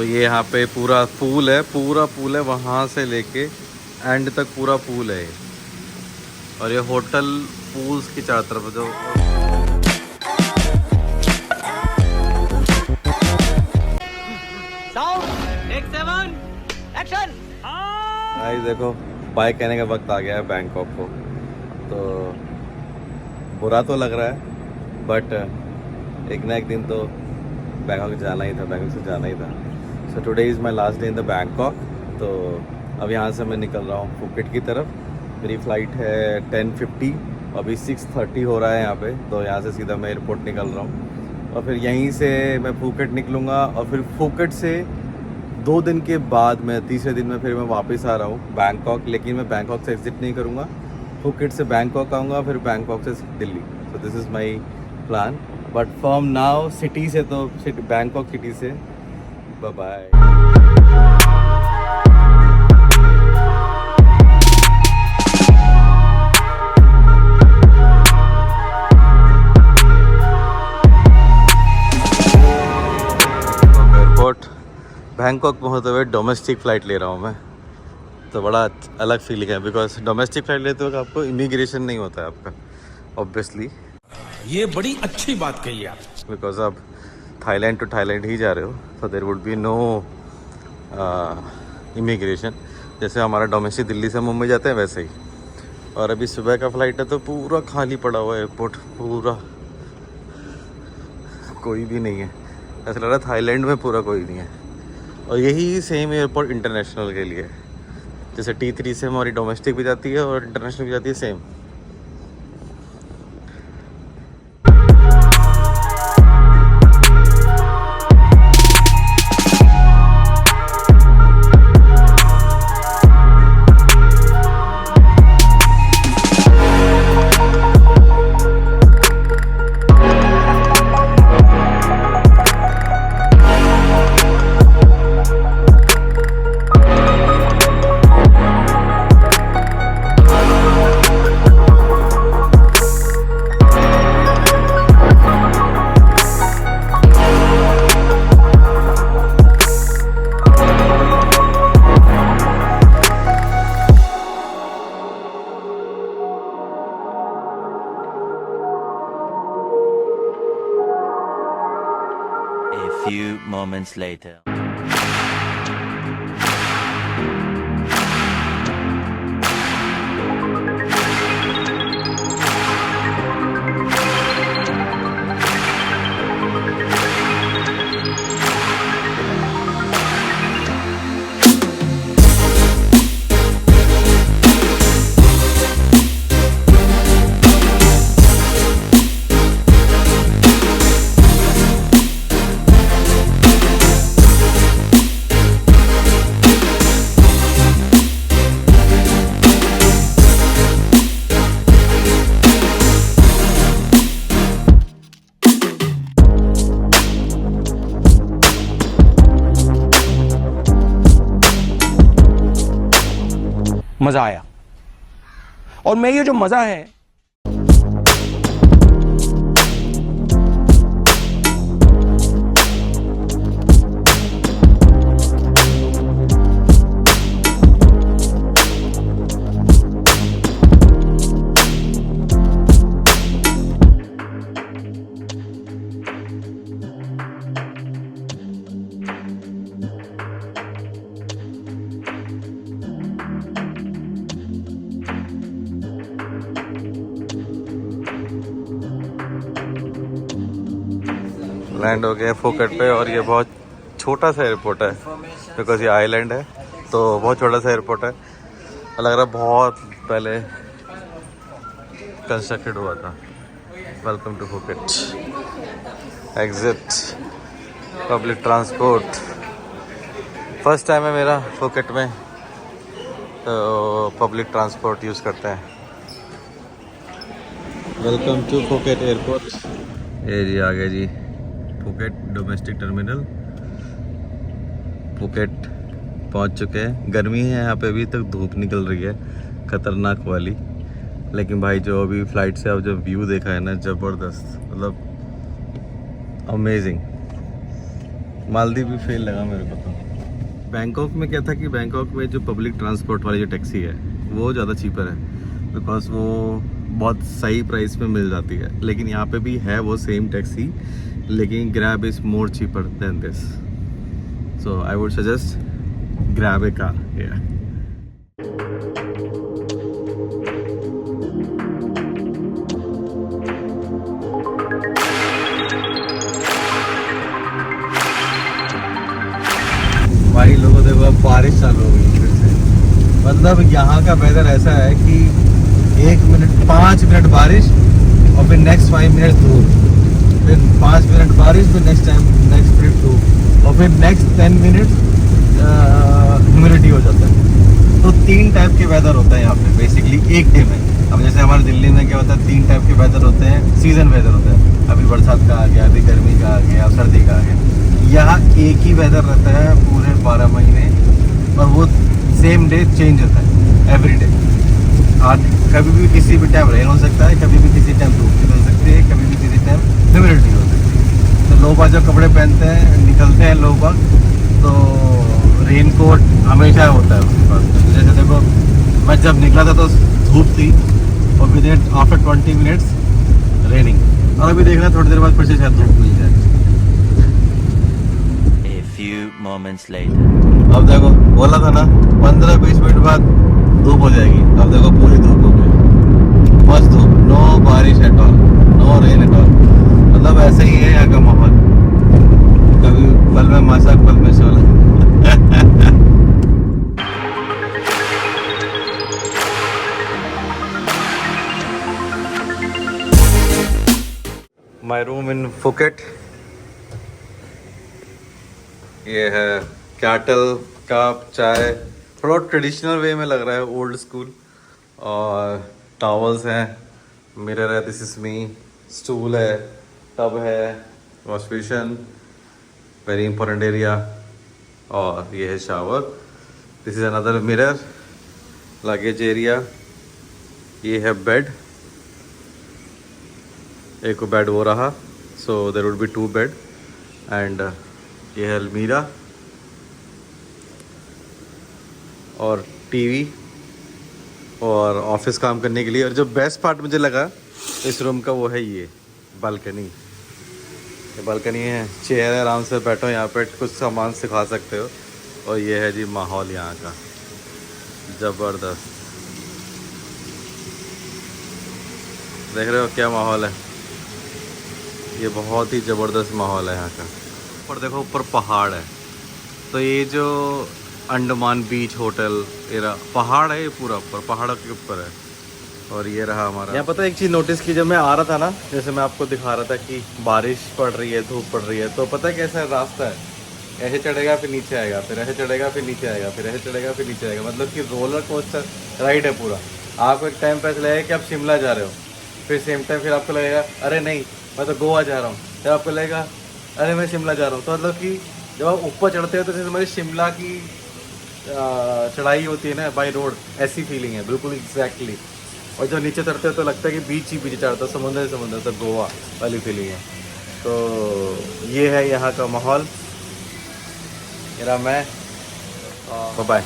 ये यहाँ पे पूरा पूल है, वहाँ से लेके एंड तक पूरा पूल है। और ये होटल पूल्स की चारों तरफ जो गाइस देखो बाय कहने का वक्त आ गया है बैंकॉक को। तो बुरा तो लग रहा है बट एक ना एक दिन तो बैंकॉक जाना ही था, बैंकॉक से जाना ही था। So today is my last day in the Bangkok. तो अब यहाँ से मैं निकल रहा हूँ फुकेट की तरफ। मेरी फ़्लाइट है 10:50, अभी 6:30 हो रहा है यहाँ पे। तो यहाँ से सीधा मैं एयरपोर्ट निकल रहा हूँ और फिर यहीं से मैं फुकेट निकलूँगा और फिर फुकेट से 2 दिन के बाद मैं तीसरे दिन में फिर मैं वापस आ रहा हूँ बैंकॉक। लेकिन मैं बैंकॉक से एग्ज़िट नहीं करूँगा, फुकेट से बैंकॉक आऊँगा, फिर बैंकॉक से Delhi. So this is my plan. But from now city से तो बैंकॉक सिटी से बाय बाय। एयरपोर्ट बैंकॉक में होते हुए डोमेस्टिक फ़्लाइट ले रहा हूँ मैं। तो बड़ा अलग फीलिंग है बिकॉज डोमेस्टिक फ़्लाइट लेते वक्त आपको इमिग्रेशन नहीं होता है आपका, ऑब्वियसली। ये बड़ी अच्छी बात कही आप, बिकॉज आप थाईलैंड टू थाईलैंड ही जा रहे हो, तो there would be no immigration. जैसे हमारा डोमेस्टिक दिल्ली से मुंबई जाते हैं वैसे ही। और अभी सुबह का फ़्लाइट है तो पूरा खाली पड़ा हुआ है एयरपोर्ट, पूरा कोई भी नहीं है। ऐसा लग रहा है थाईलैंड में पूरा कोई नहीं है। और यही सेम एयरपोर्ट इंटरनेशनल के लिए, जैसे T3 से हमारी डोमेस्टिक भी जाती है और इंटरनेशनल भी जाती है same. A few moments later. मजा आया। और मैं ये जो मजा है लैंड हो गया फुकेट पे। और ये बहुत छोटा सा एयरपोर्ट है बिकॉज ये आइलैंड है, तो बहुत छोटा सा एयरपोर्ट है। लग रहा है बहुत पहले कंस्ट्रक्टेड हुआ था। Welcome to Phuket. Exit public transport. First time है मेरा फुकेट में, तो पब्लिक ट्रांसपोर्ट यूज़ करते हैं। Welcome to Phuket airport. ये जी आ गया जी फुकेट डोमेस्टिक टर्मिनल। फुकेट पहुंच चुके हैं। गर्मी है यहाँ पे, अभी तक धूप निकल रही है खतरनाक वाली। लेकिन भाई जो अभी फ़्लाइट से अब जो व्यू देखा है ना, ज़बरदस्त, मतलब अमेजिंग। मालदीव भी फेल लगा मेरे को तो। बैंकॉक में क्या था कि बैंकॉक में जो पब्लिक ट्रांसपोर्ट वाली जो टैक्सी है वो ज़्यादा चीपर है, बिकॉज वो बहुत सही प्राइस में मिल जाती है। लेकिन यहाँ पे भी है वो सेम टैक्सी, लेकिन grab is more cheaper than this, so I would suggest grab A car. भाई लोगों देखो अब बारिश चालू हो गई फिर से। मतलब यहाँ का वेदर ऐसा है कि 5 मिनट बारिश और फिर नेक्स्ट 5 मिनट धूप, फिर 5 मिनट बारिश, फिर नेक्स्ट मिनट धूप, और फिर नेक्स्ट 10 मिनट ह्यूमिडिटी हो जाता है। तो 3 टाइप के वेदर होता है यहाँ पे बेसिकली एक डे में। अब जैसे हमारे दिल्ली में क्या होता है, 3 टाइप के वेदर होते हैं, सीजन वेदर होता है। अभी बरसात का आ गया, अभी गर्मी का आ गया, अब सर्दी का आ गया। यहाँ एक ही वेदर रहता है पूरे 12 महीने, और वो सेम डे चेंज होता है एवरी डे। आज कभी भी किसी भी टाइम रेन हो सकता है, कभी भी किसी टाइम धूप निकल सकती है, कभी भी किसी टाइम ह्यूमिडिटी हो सकती है। तो लोग बाग जब कपड़े पहनते हैं, निकलते हैं लोग बाग, तो रेन कोट हमेशा होता है उसके पास। जैसे देखो मैं जब निकला था तो धूप थी, और with in after 20 minutes raining, और अभी देखना थोड़ी देर बाद फिर से शायद धूप मिल जाए। A few moments later. अब देखो बोला था ना 15-20 मिनट बाद धूप हो जाएगी, अब देखो पूरी धूप हो गई, मस्त धूप, नो बारिश at all, no rain at all. मतलब ऐसे ही है यहाँ का माहौल, कभी पल में मशक पल में शोला। माई रूम इन फुकेट, ये है कैटल का चाय, थोड़ा ट्रेडिशनल वे में लग रहा है, ओल्ड स्कूल। और टॉवल्स हैं, मिरर है, दिस इज मी, स्टूल है, टब है, wash basin, very important area, और ये है shower. This is another mirror, luggage area, ये है बेड, एक बेड वो रहा, so there would be 2 bed, and ये है अलमीरा और टीवी और ऑफिस काम करने के लिए। और जो बेस्ट पार्ट मुझे लगा इस रूम का वो है ये बालकनी। ये बालकनी है, चेयर है, आराम से बैठो यहाँ पे, कुछ सामान सिखा सकते हो। और ये है जी माहौल यहाँ का, ज़बरदस्त। देख रहे हो क्या माहौल है, ये बहुत ही ज़बरदस्त माहौल है यहाँ का। ऊपर देखो, ऊपर पहाड़ है, तो ये जो अंडमान बीच होटल, ये रहा पहाड़ है, ये पूरा ऊपर पहाड़ों के ऊपर है। और ये रहा हमारा। यहाँ पता है एक चीज़ नोटिस की, जब मैं आ रहा था ना, जैसे मैं आपको दिखा रहा था कि बारिश पड़ रही है, धूप पड़ रही है, तो पता है कैसा रास्ता है, ऐसे चढ़ेगा फिर नीचे आएगा, फिर ऐसे चढ़ेगा फिर नीचे आएगा, फिर ऐसे चढ़ेगा फिर नीचे आएगा। मतलब कि रोलर कोस्टर राइड है पूरा। आपको एक टाइम पे ऐसा लगेगा कि आप शिमला जा रहे हो, फिर सेम टाइम फिर आपको लगेगा अरे नहीं मैं तो गोवा जा रहा हूँ, फिर आपको लगेगा अरे मैं शिमला जा रहा हूँ। तो मतलब कि जब आप ऊपर चढ़ते हो तो जैसे हमारी शिमला की चढ़ाई होती है ना बाई रोड, ऐसी फीलिंग है बिल्कुल एग्जैक्टली। और जब नीचे चढ़ते हो तो लगता है कि बीच ही बीच चढ़ता है, समुंदर ही समुंदर, तो गोवा वाली फीलिंग है। तो ये है यहाँ का माहौल। मेरा मैं बाय।